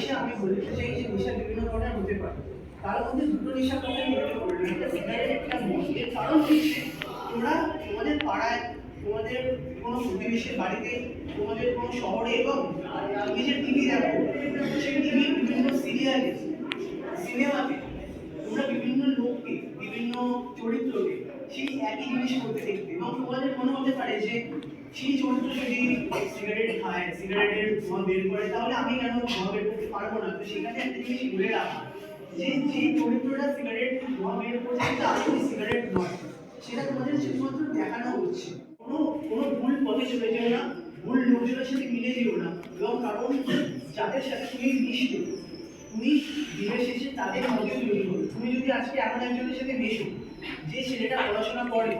এসে আমি বলতে চাই যে নেশা বিভিন্ন ধরনের হতে পারে, তার মধ্যে দুটো নেশার কথা আমি উল্লেখ করলাম, একটা সিগারেট, একটা মদ। এর কারণ হচ্ছে তোমরা তোমাদের পাড়ায়, তোমাদের কোনো প্রতিবেশীর বাড়িতে, তোমাদের কোনো শহরে এবং তুমি যে টিভি দেখো, সেই টিভি বিভিন্ন সিরিয়ালে, সিনেমাতে তোমরা বিভিন্ন লোককে, বিভিন্ন চরিত্রকে সেই একই জিনিস করতে দেখবে এবং তোমাদের মনে হতে পারে যে সেই চরিত্র যদি সিগারেট খায়, সিগারেটের ধোঁয়া বের করে, তাহলে আমি কেন ধোঁয়া বের করতে পারবো না? তো সেখানে একটা জিনিস বলে রাখা যে যে চরিত্রটা সিগারেট ধোঁয়া বের করছে সেটা আসলে সিগারেট নয়, সেটা তোমাদের শুধুমাত্র দেখানো হচ্ছে। কোনো কোনো ভুল পথে চলে যেও না, ভুল লোকজনের সাথে মিলে যেও না, এবং কারণ যাদের সাথে তুমি মিশবে, তুমি দিনের শেষে তাদের মধ্যে তৈরি করবে। তুমি যদি আজকে এমন একজনের সাথে মেশো যে ছেলেটা পড়াশোনা করে,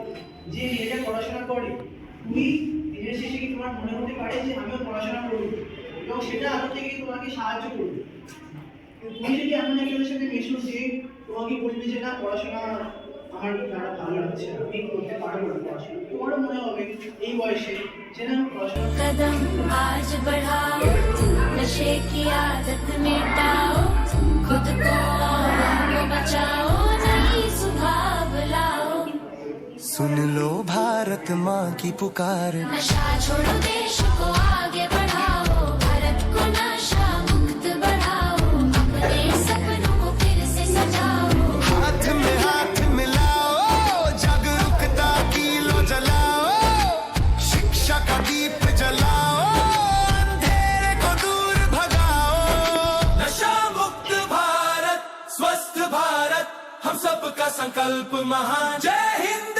যে মেয়েটা পড়াশোনা করে, তুমি দিনের শেষে কি তোমার মনে হতে পারে যে আমিও পড়াশোনা করবো এবং সেটা আগে থেকে তোমাকে সাহায্য করবে। তুমি যদি এমন একজনের সাথে মেশো যে তোমাকে বলবে যে না, পড়াশোনা আমার দ্বারা ভালো লাগছে না, আমি করতে পারবো না পড়াশোনা, তোমারও মনে হবে এই বয়সে যে না পড়াশোনা। कदम आज बढ़ाओ, नशे की आदत मिटाओ, खुद को औरों को बचाओ, नई सुबह बुलाओ। सुन लो भारत माँ की पुकार, नशा छोड़ो, देश को आगे बढ़ाओ, भारत को नशा मुक्त बढ़ाओ, अपने सपनों को फिर से सजाओ। हाथ में हाथ मिलाओ, जागरूकता की लो जलाओ, शिक्षा का दीप जलाओ, अंधेरे को दूर भगाओ। नशा मुक्त भारत, स्वस्थ भारत, हम सबका संकल्प महान। जय हिंद।